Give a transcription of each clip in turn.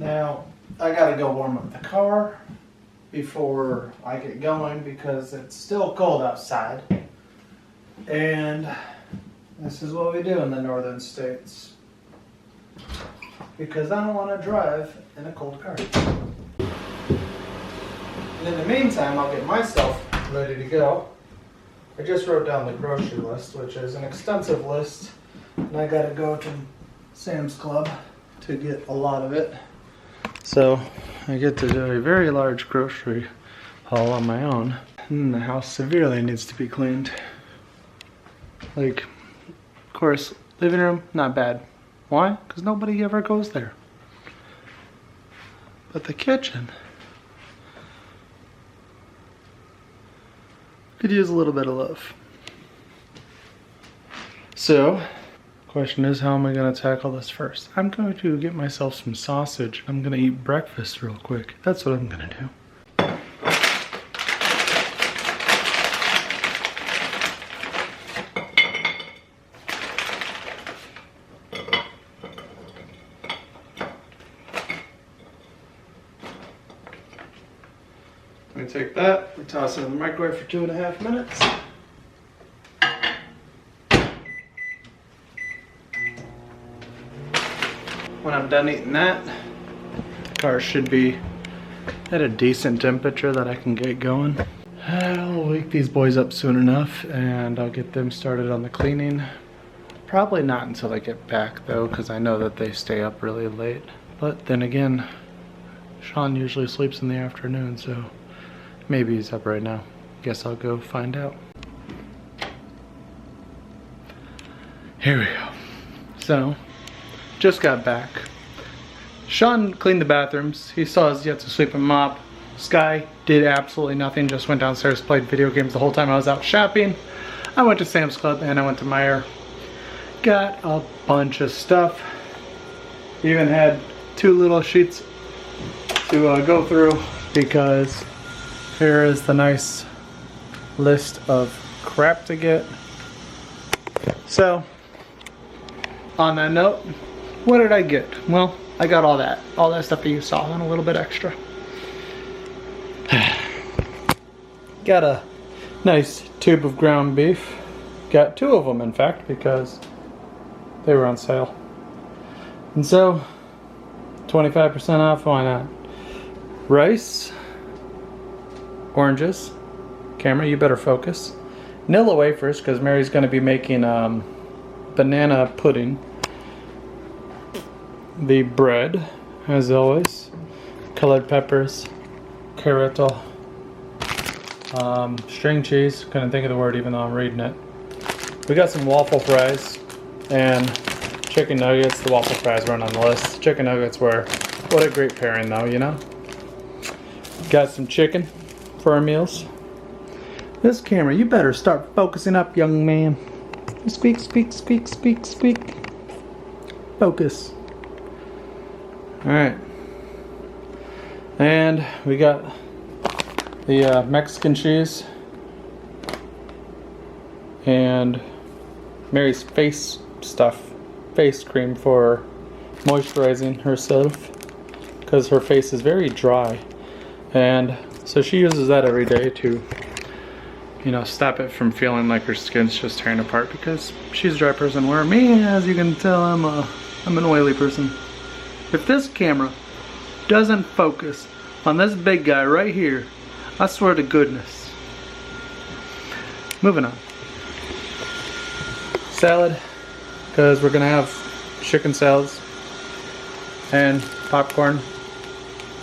Now, I gotta go warm up the car before I get going because it's still cold outside. And this is what we do in the northern states. Because I don't want to drive in a cold car. And in the meantime, I'll get myself ready to go. I just wrote down the grocery list, which is an extensive list. And I gotta go to Sam's Club to get a lot of it. So I get to do a very large grocery haul on my own. And the house severely needs to be cleaned. Like, of course, living room, not bad. Why? Because nobody ever goes there. But the kitchen could use a little bit of love. So, question is, how am I going to tackle this first? I'm going to get myself some sausage. I'm going to eat breakfast real quick. That's what I'm going to do. We take that, we toss it in the microwave for 2.5 minutes. When I'm done eating that, the car should be at a decent temperature that I can get going. I'll wake these boys up soon enough and I'll get them started on the cleaning. Probably not until I get back though, because I know that they stay up really late. But then again, Shaun usually sleeps in the afternoon, so maybe he's up right now. Guess I'll go find out. Here we go. So, just got back. Shaun cleaned the bathrooms. He saw his yet to sweep and mop. Sky did absolutely nothing, just went downstairs, played video games the whole time I was out shopping. I went to Sam's Club and I went to Meijer. Got a bunch of stuff. Even had 2 little sheets to go through because here is the nice list of crap to get. So, on that note, what did I get? Well, I got all that stuff that you saw and a little bit extra. Got a nice tube of ground beef. Got 2 of them, in fact, because they were on sale. And so, 25% off, why not? Rice, oranges, camera, you better focus. Nilla wafers, because Mary's going to be making banana pudding. The bread, as always. Colored peppers, carrot, string cheese. Couldn't think of the word even though I'm reading it. We got some waffle fries and chicken nuggets. The waffle fries weren't on the list. Chicken nuggets were, what a great pairing though, you know? Got some chicken for our meals. This camera, you better start focusing up, young man. Squeak, squeak, squeak, squeak, squeak. Focus. Alright. And we got the Mexican cheese and Mary's face stuff, face cream for moisturizing herself because her face is very dry. And so she uses that every day to, you know, stop it from feeling like her skin's just tearing apart because she's a dry person, where me, as you can tell, I'm an oily person. If this camera doesn't focus on this big guy right here, I swear to goodness. Moving on. Salad, because we're gonna have chicken salads and popcorn.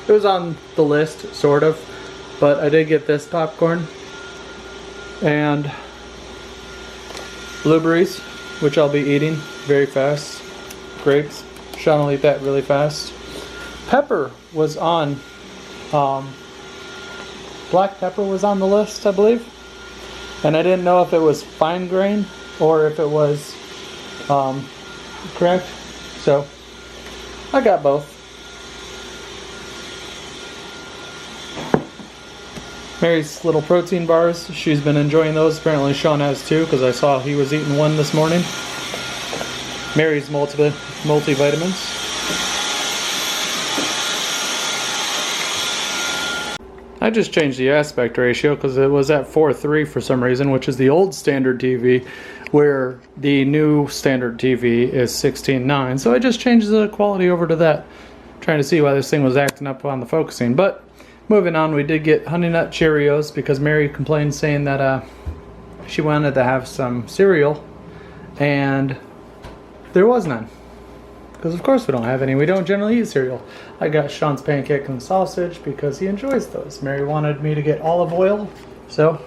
It was on the list, sort of, but I did get this popcorn and blueberries, which I'll be eating very fast. Grapes, Shaun will eat that really fast. Pepper was on, black pepper was on the list, I believe, and I didn't know if it was fine grain or if it was correct, so I got both. Mary's little protein bars, she's been enjoying those. Apparently Shaun has too, because I saw he was eating one this morning. Mary's multivitamins. I just changed the aspect ratio because it was at 4:3 for some reason, which is the old standard TV, where the new standard TV is 16:9. So I just changed the quality over to that, trying to see why this thing was acting up on the focusing. But moving on, we did get Honey Nut Cheerios because Mary complained saying that she wanted to have some cereal, and there was none. Because of course we don't have any. We don't generally eat cereal. I got Shaun's pancake and sausage because he enjoys those. Mary wanted me to get olive oil, so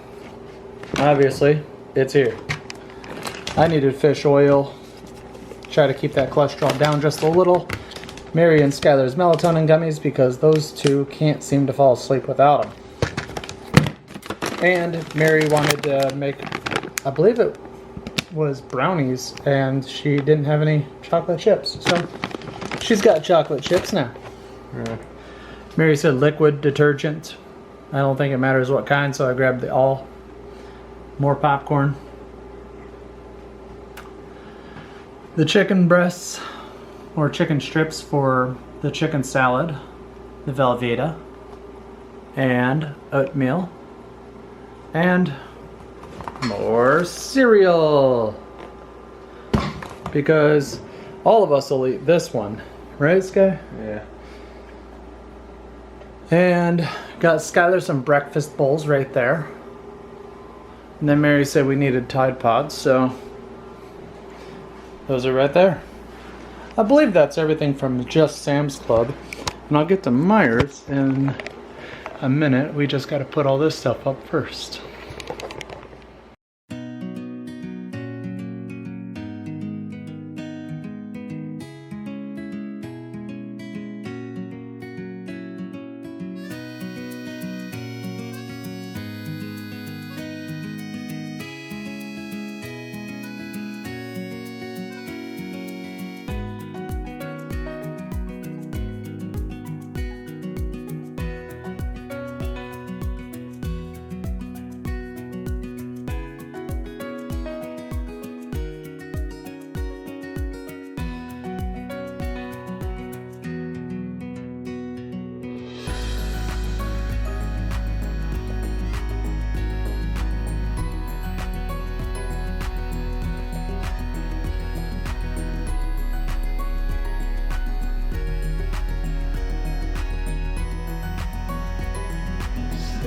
obviously it's here. I needed fish oil. Try to keep that cholesterol down just a little. Mary and Skylar's melatonin gummies because those two can't seem to fall asleep without them. And Mary wanted to make, I believe it was brownies, and she didn't have any chocolate chips, so she's got chocolate chips now. Yeah. Mary said liquid detergent. I don't think it matters what kind, so I grabbed the all. More popcorn. The chicken breasts or chicken strips for the chicken salad, the Velveeta, and oatmeal, and more cereal, because all of us will eat this one, right, Sky? Yeah. And got Skylar some breakfast bowls right there. And then Mary said we needed Tide Pods, so those are right there. I believe that's everything from just Sam's Club. And I'll get to Myers in a minute. We just got to put all this stuff up first.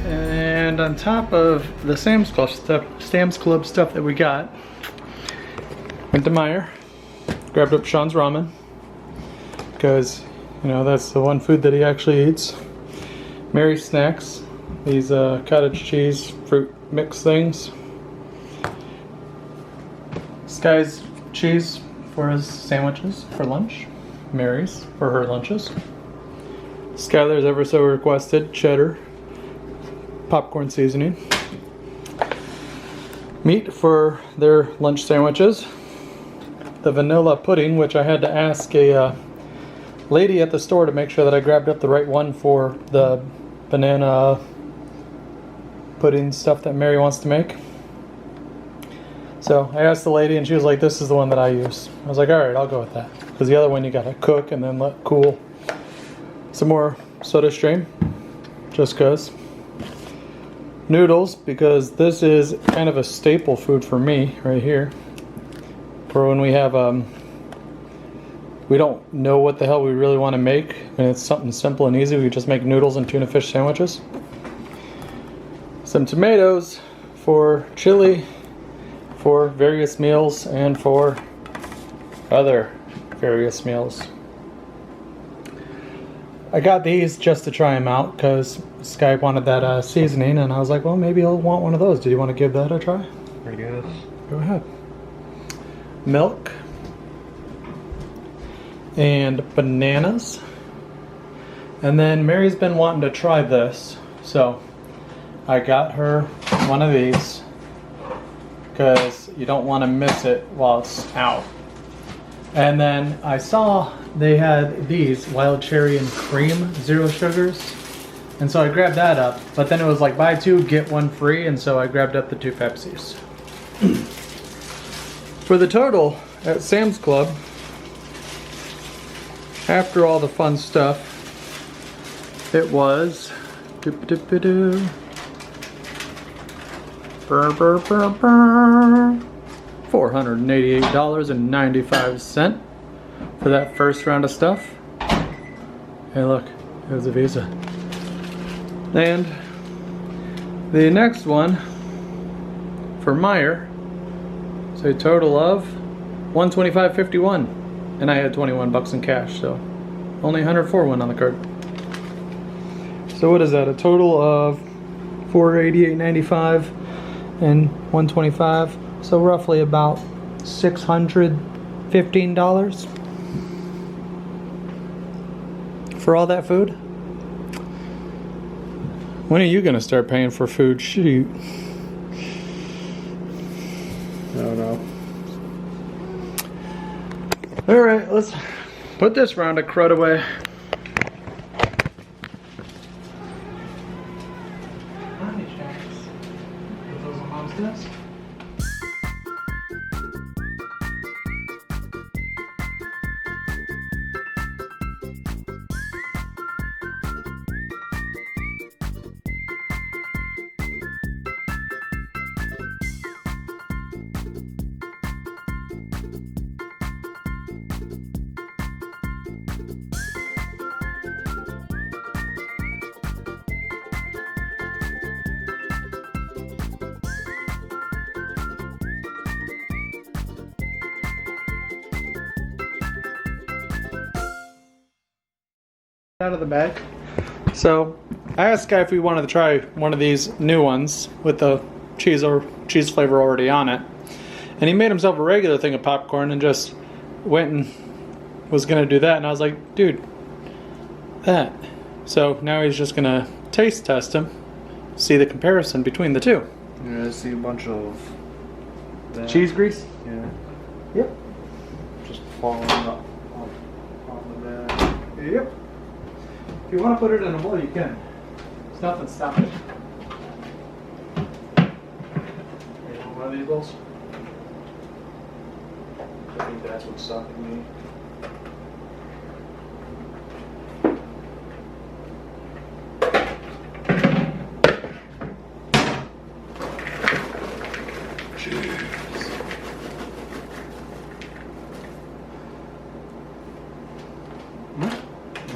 And on top of the Sam's Club stuff that we got, went to Meijer, grabbed up Shaun's ramen, because you know that's the one food that he actually eats. Mary's snacks, these cottage cheese fruit mix things. Sky's cheese for his sandwiches for lunch. Mary's for her lunches. Skylar's ever so requested cheddar popcorn seasoning. Meat for their lunch sandwiches. The vanilla pudding, which I had to ask a lady at the store to make sure that I grabbed up the right one for the banana pudding stuff that Mary wants to make. So I asked the lady and she was like, this is the one that I use. I was like, alright, I'll go with that. Because the other one you gotta cook and then let cool. Some more soda stream, just cause. Noodles, because this is kind of a staple food for me right here. For when we have, we don't know what the hell we really want to make, and it's something simple and easy. We just make noodles and tuna fish sandwiches. Some tomatoes for chili, for various meals, and for other various meals. I got these just to try them out because Sky wanted that seasoning, and I was like, well, maybe he'll want one of those. Do you want to give that a try? I guess. Go ahead. Milk and bananas. And then Mary's been wanting to try this, so I got her one of these because you don't want to miss it while it's out. And then I saw they had these wild cherry and cream zero sugars, and so I grabbed that up, but then it was like buy two get one free, and so I grabbed up the 2 Pepsis. For the total at Sam's Club, after all the fun stuff, it was Doo-ba-doo-ba-doo. Brr, brr, brr, brr. $488.95 for that first round of stuff. Hey look, it was a Visa. And the next one for Meyer, so a total of $125.51, and I had 21 bucks in cash, so only 104 went on the card. So what is that? A total of $488.95 and $125, so roughly about $615 for all that food. When are you gonna start paying for food? Shoot. I don't know. All right, let's put this round of crud away. Those on Mom's desk. Out of the bag. So I asked Guy if we wanted to try one of these new ones with the cheese or cheese flavor already on it, and he made himself a regular thing of popcorn and just went and was gonna do that, and I was like, dude, that. So now he's just gonna taste test them, see the comparison between the two. Yeah, I see a bunch of that. Cheese grease? Yeah. Yep. Just falling off the bag. Yep. If you want to put it in a bowl, you can. There's nothing stopping it. You want one of these bowls? I think that's what's stopping me.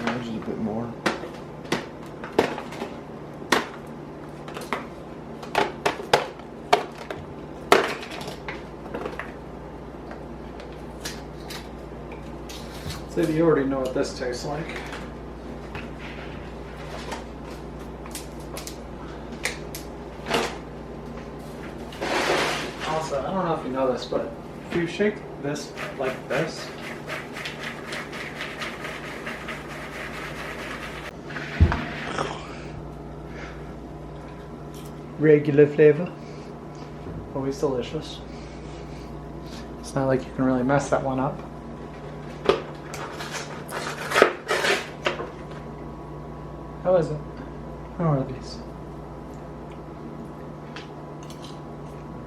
There's a bit more. So you already know what this tastes like. Also, I don't know if you know this, but if you shake this like this, regular flavor, always delicious. It's not like you can really mess that one up. How is it? How are these?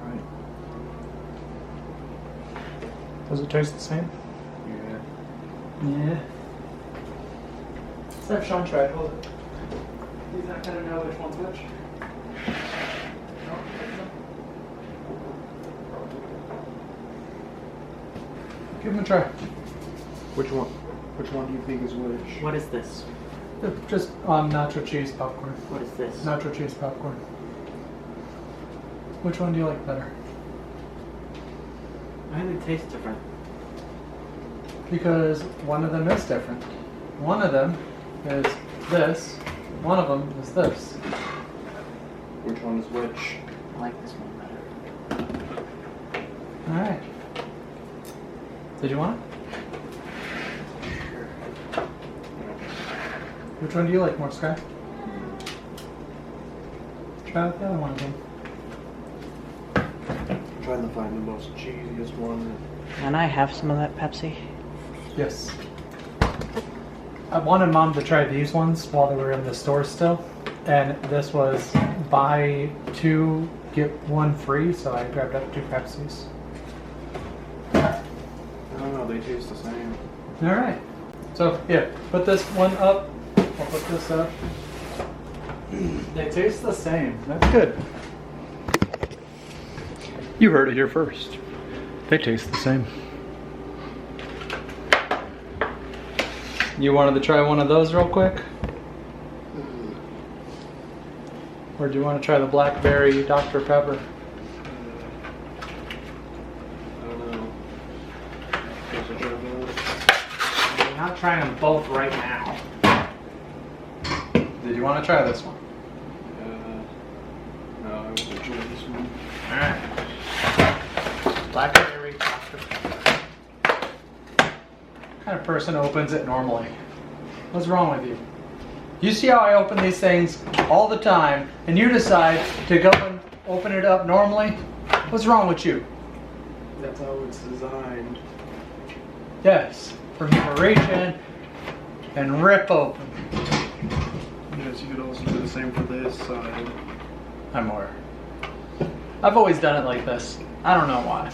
Alright. Does it taste the same? Yeah. Yeah. Let's have Shaun try it. Hold it. He's not gonna know which one's which. Give him a try. Which one? Which one do you think is which? What is this? Just nacho cheese popcorn. What is this? Nacho cheese popcorn. Which one do you like better? Why do they taste different? Because one of them is different. One of them is this. One of them is this. Which one is which? I like this one better. Alright. Did you want it? Which one do you like more, Sky? Try out the other one again. I'm trying to find the most cheesiest one. Can I have some of that Pepsi? Yes. I wanted Mom to try these ones while they were in the store still. And this was buy two, get one free, so I grabbed up 2 Pepsis. I don't know, they taste the same. Alright. So, yeah, put this one up. I'll put this up. They taste the same. That's good. You heard it here first. They taste the same. You wanted to try one of those real quick? Or do you want to try the blackberry Dr. Pepper? I don't know. Guess I'll try both. I'm not trying them both right now. Did you want to try this one? No, I won't enjoy this one. Alright. Blackberry Dr. Pepper. What kind of person opens it normally? What's wrong with you? You see how I open these things all the time, and you decide to go and open it up normally? What's wrong with you? That's how it's designed. Yes, for me to reach in and rip open. Yes, you could also do the same for this side. I'm aware. I've always done it like this. I don't know why.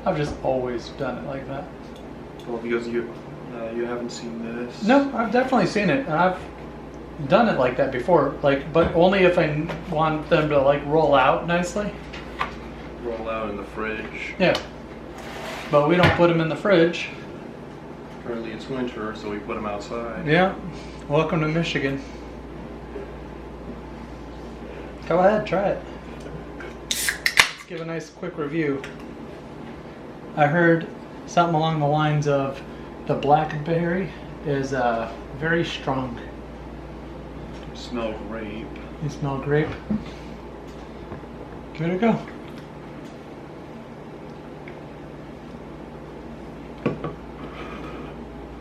I've just always done it like that. Well, because you haven't seen this. No, I've definitely seen it, and I've done it like that before. Like, but only if I want them to like roll out nicely. Roll out in the fridge. Yeah. But we don't put them in the fridge. Currently it's winter, so we put them outside. Yeah. Welcome to Michigan. Go ahead, try it. Let's give a nice quick review. I heard something along the lines of the blackberry is very strong. Smell grape. You smell grape? Give it a go.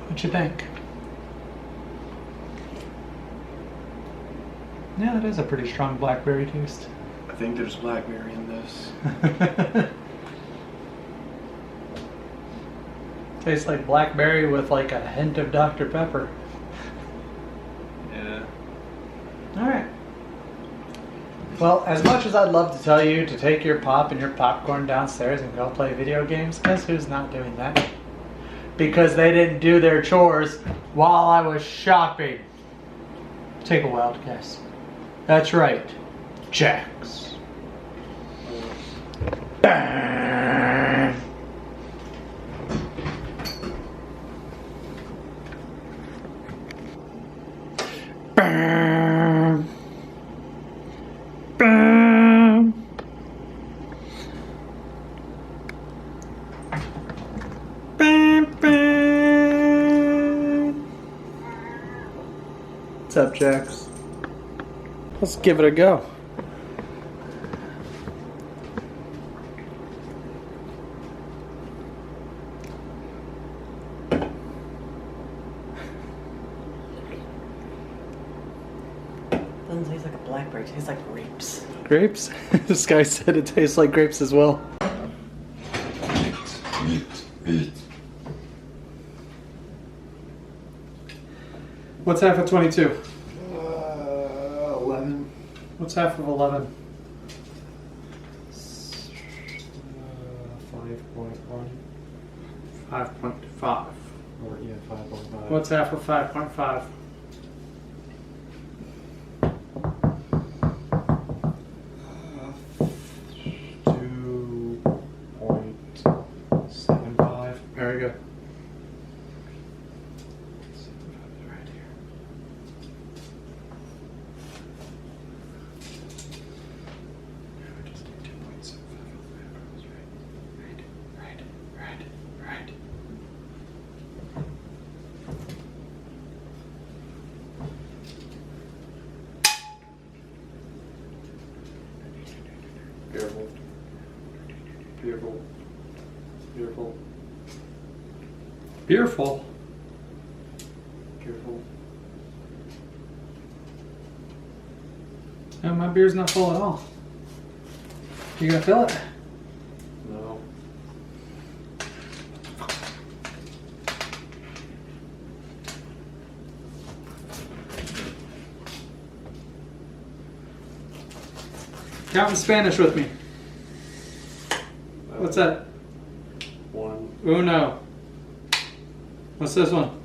What you think? Yeah, that is a pretty strong blackberry taste. I think there's blackberry in this. Tastes like blackberry with like a hint of Dr. Pepper. Yeah. Alright. Well, as much as I'd love to tell you to take your pop and your popcorn downstairs and go play video games, guess who's not doing that? Because they didn't do their chores while I was shopping. Take a wild guess. That's right. Jax. What's up, Jax? Let's give it a go. Doesn't taste like a blackberry, it tastes like grapes. Grapes? This guy said it tastes like grapes as well. What's half of 22? 11. What's half of 11? 5.1. 5.5. Or, yeah, 5.5. What's half of 5.5? 2.75. Very good. Right here. We just need 2.75. Right. Careful. Beerful. Careful. No, my beer's not full at all. You gonna fill it? No. Count in Spanish with me. What's that? 1. Uno. What's this one?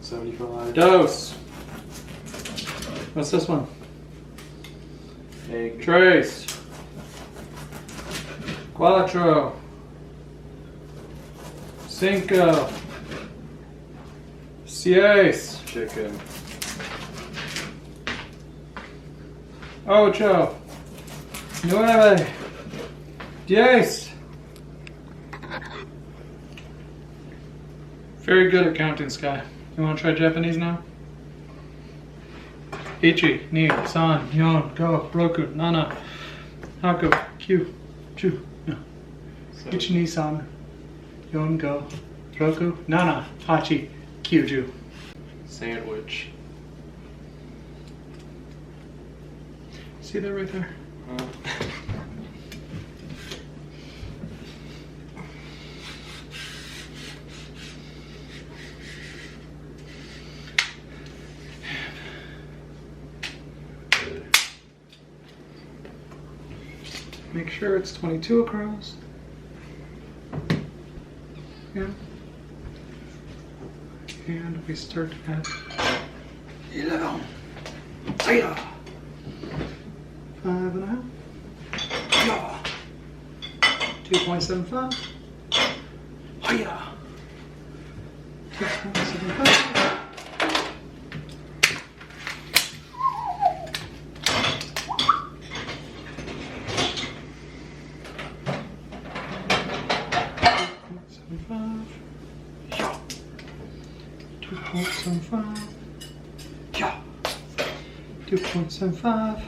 75. Dos. What's this one? Egg. Trace. Quattro. Cinco. Seis. Chicken. Ocho. Nueve. Diez. Very good at counting, Sky. You want to try Japanese now? Ichi, ni, san, yon, go, roku, nana, haku, kyu, chu, no. Ichi, ni, san, yon, go, roku, nana, hachi, kyu, ju. Sandwich. See that right there? Make sure it's 22 across. Yeah. And we start at 11. Hiya! 5.5. Yeah. 2.75. Hiya! 2.75. Yeah. 2.75. Yeah. 2.75.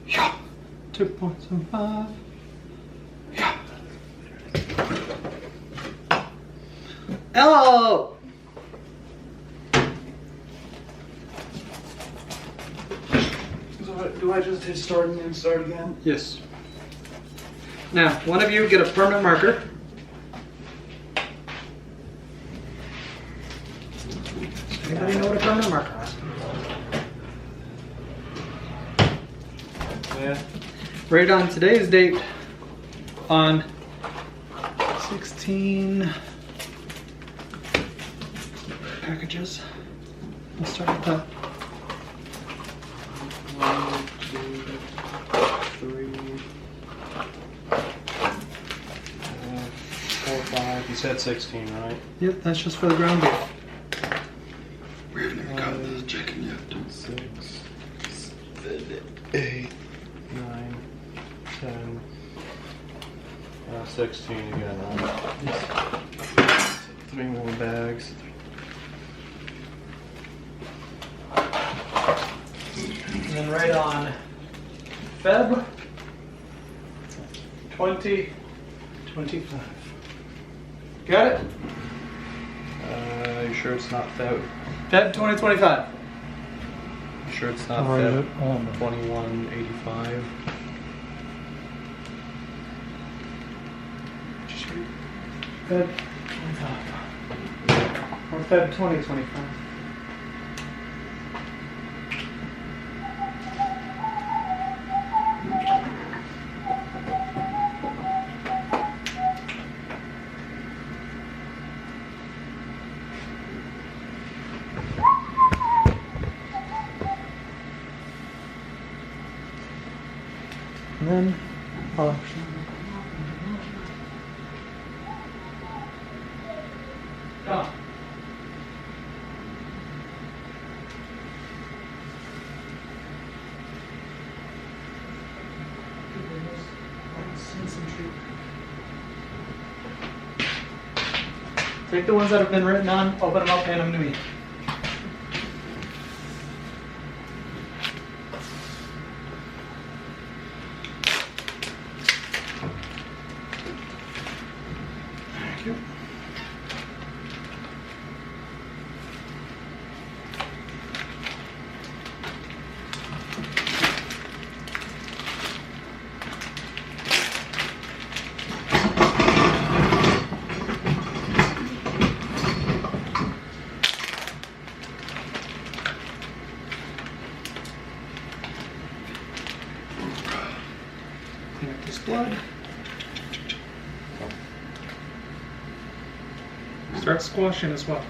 Yeah. 2.75. Yeah. Hello. So do I just hit start and then start again? Yes. Now, one of you get a permanent marker. Anybody know what a permanent marker is? Yeah. Right on today's date on 16 packages. Let's start with that. 1, 2, 3, 4, 5. You said 16, right? Yep, that's just for the ground beef. We haven't even got this chicken yet. 6, 7, 8, 9, 10, 16 again. 3 more bags. And then right on Feb 2025. Got it? You sure it's not Feb? Feb 2025. You sure it's not Or is Feb? it on? 2185. Feb 25. Or Feb 2025. And then I'll actually. Come. Take the ones that have been written on, open them up, hand them to me. Thank you. Clean up this blood. Start squashing as well.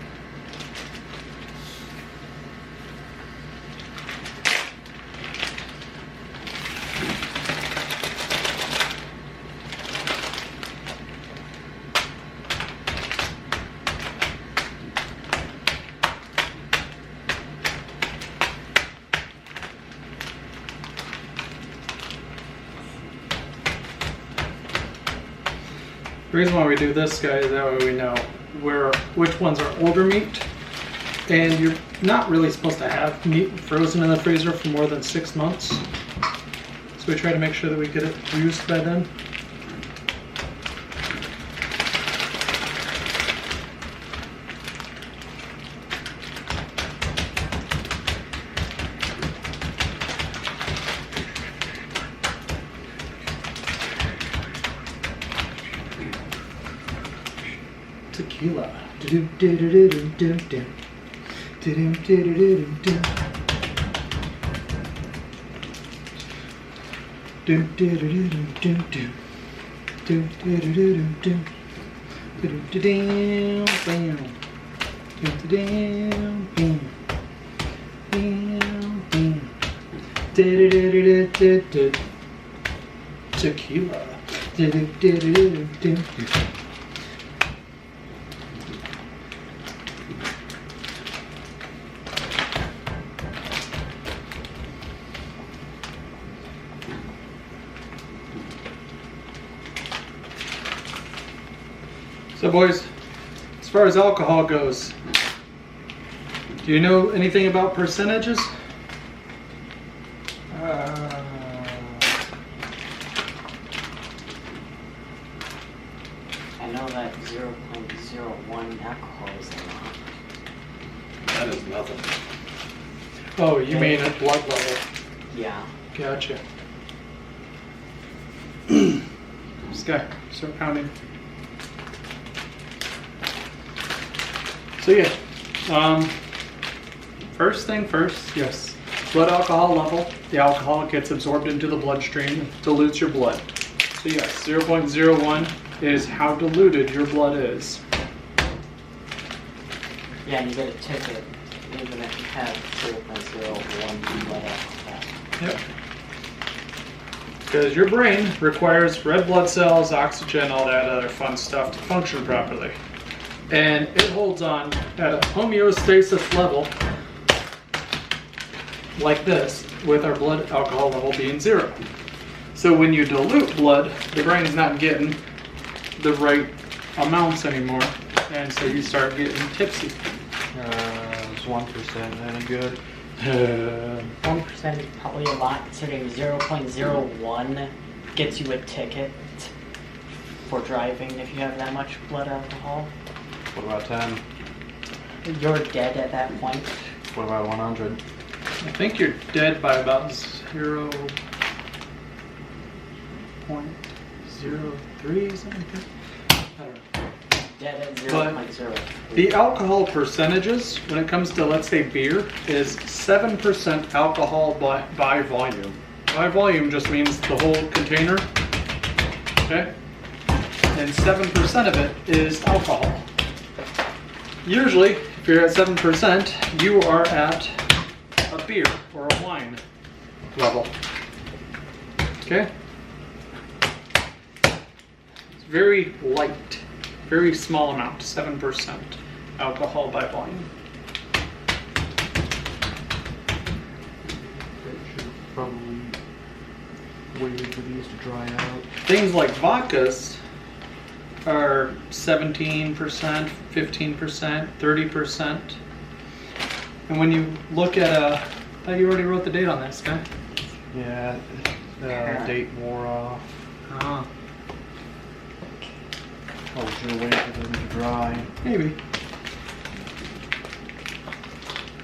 The reason why we do this, guys, that way we know which ones are older meat. And you're not really supposed to have meat frozen in the freezer for more than 6 months. So we try to make sure that we get it used by then. Tequila. Tequila. So boys, as far as alcohol goes, do you know anything about percentages? I know that 0.01 alcohol is a lot. That is nothing. Oh, you mean at blood level. Yeah. Gotcha. This guy, start pounding. So yeah, first thing first, yes, blood alcohol level. The alcohol gets absorbed into the bloodstream, dilutes your blood. So yes, 0.01 is how diluted your blood is. Yeah, and you get a ticket even if you have 0.01 blood alcohol. Yep. Because your brain requires red blood cells, oxygen, all that other fun stuff to function properly. And it holds on at a homeostasis level like this, with our blood alcohol level being 0. So when you dilute blood, the brain's not getting the right amounts anymore, and so you start getting tipsy. It's 1%, any good? 1% is probably a lot, considering 0.01 gets you a ticket for driving if you have that much blood alcohol. What about 10? You're dead at that point. What about 100? I think you're dead by about 0.03 something. I don't know. Dead at But 0.03. the alcohol percentages, when it comes to, let's say, beer, is 7% alcohol by volume. By volume just means the whole container, okay? And 7% of it is alcohol. Usually, if you're at 7%, you are at a beer or a wine level. Okay? It's very light, very small amount, 7% alcohol by volume. Should probably wait for these to dry out. Things like vodkas are 17%, 15%, 30%. And when you look at I thought you already wrote the date on this guy. Yeah, the date wore off. Ah, I was gonna wait for them to dry. maybe.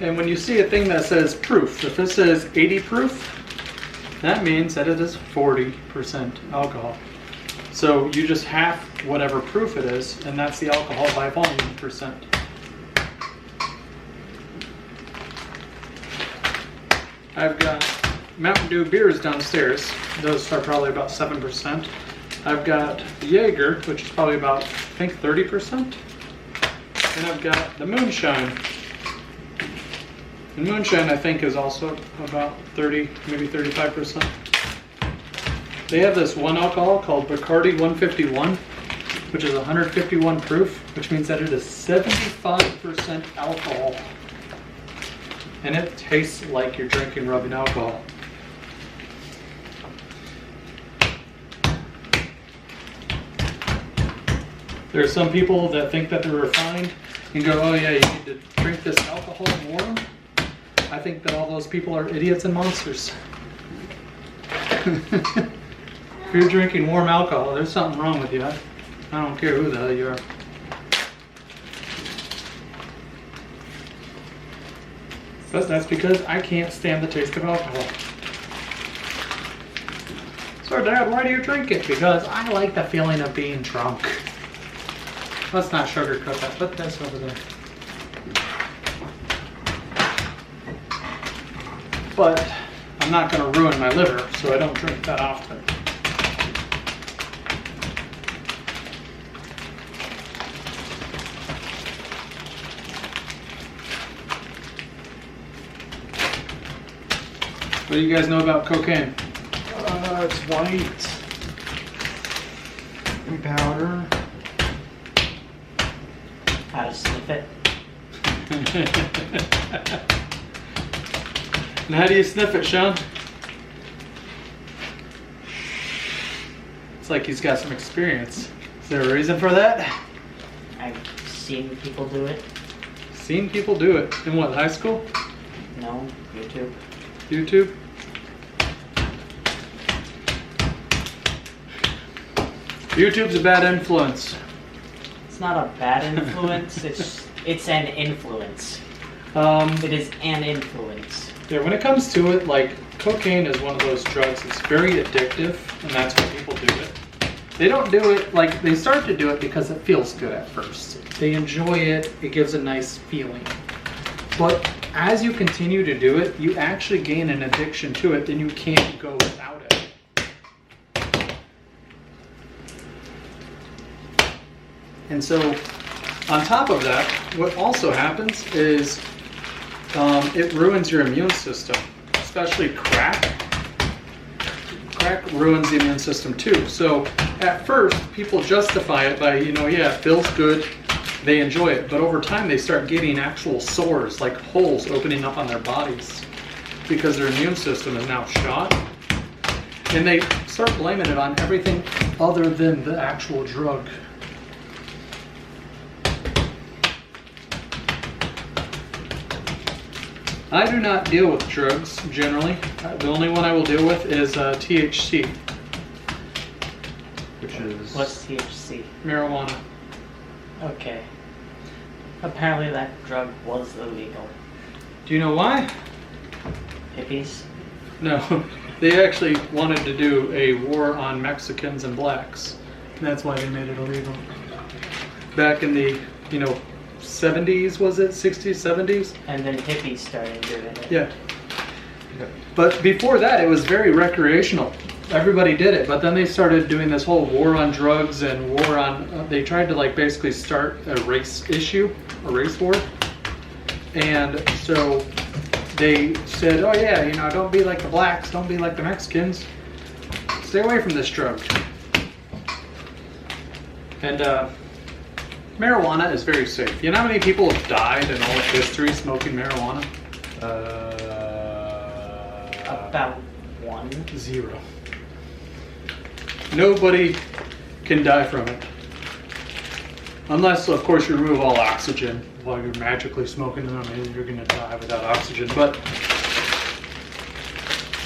And when you see a thing that says proof, if it says 80 proof, that means that it is 40% alcohol. So you just half whatever proof it is, and that's the alcohol by volume percent. I've got Mountain Dew beers downstairs. Those are probably about 7%. I've got Jaeger, which is probably about, I think, 30%. And I've got the Moonshine. And Moonshine, I think, is also about 30, maybe 35%. They have this one alcohol called Bacardi 151, which is 151 proof, which means that it is 75% alcohol. And it tastes like you're drinking rubbing alcohol. There are some people that think that they're refined and go, oh yeah, you need to drink this alcohol warm. I think that all those people are idiots and monsters. If you're drinking warm alcohol, there's something wrong with you. I don't care who the hell you are. But that's because I can't stand the taste of alcohol. So Dad, why do you drink it? Because I like the feeling of being drunk. Let's not sugarcoat that. Put this over there. But I'm not going to ruin my liver, so I don't drink that often. What do you guys know about cocaine? It's white. And powder. How to sniff it. And how do you sniff it, Shaun? It's like he's got some experience. Is there a reason for that? I've seen people do it. Seen people do it. In what, high school? No, YouTube. YouTube? YouTube's a bad influence. It's not a bad influence. it's an influence. It is an influence. Yeah, when it comes to it, like, cocaine is one of those drugs that's very addictive, and that's why people do it. They don't do it, like, they start to do it because it feels good at first. They enjoy it, it gives a nice feeling. But as you continue to do it, you actually gain an addiction to it, and you can't go without it. And so, on top of that, what also happens is it ruins your immune system, especially crack. Crack ruins the immune system too. So, at first, people justify it by, yeah, it feels good, they enjoy it. But over time, they start getting actual sores, like holes opening up on their bodies because their immune system is now shot. And they start blaming it on everything other than the actual drug. I do not deal with drugs, generally. The only one I will deal with is THC. Which is... What's THC? Marijuana. Okay. Apparently that drug was illegal. Do you know why? Hippies? No. They actually wanted to do a war on Mexicans and blacks. And that's why they made it illegal. Back in the, 70s, was it? 60s, 70s? And then hippies started doing it. Yeah. But before that, it was very recreational. Everybody did it, but then they started doing this whole war on drugs and war on... they tried to basically start a race issue, a race war. And so they said, oh yeah, don't be like the blacks, don't be like the Mexicans. Stay away from this drug. And marijuana is very safe. You know how many people have died in all of history smoking marijuana? About 1. 0. Nobody can die from it. Unless, of course, you remove all oxygen while you're magically smoking them. I mean, you're going to die without oxygen. But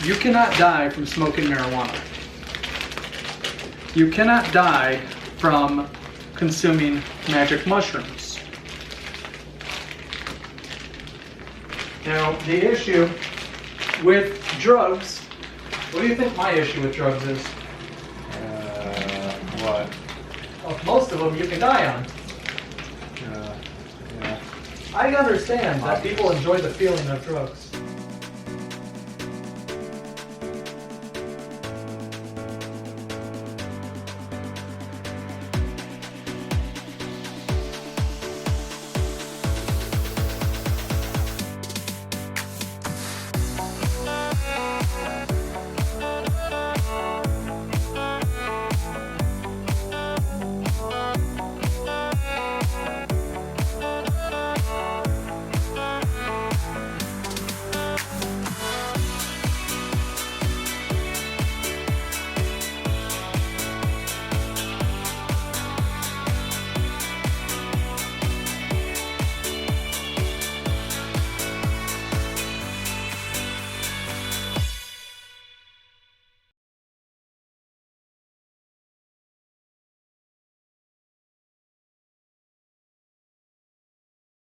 you cannot die from smoking marijuana. You cannot die from consuming magic mushrooms. Now, the issue with drugs, what do you think my issue with drugs is? What? Well, most of them you can die on. Yeah. I understand that people enjoy the feeling of drugs.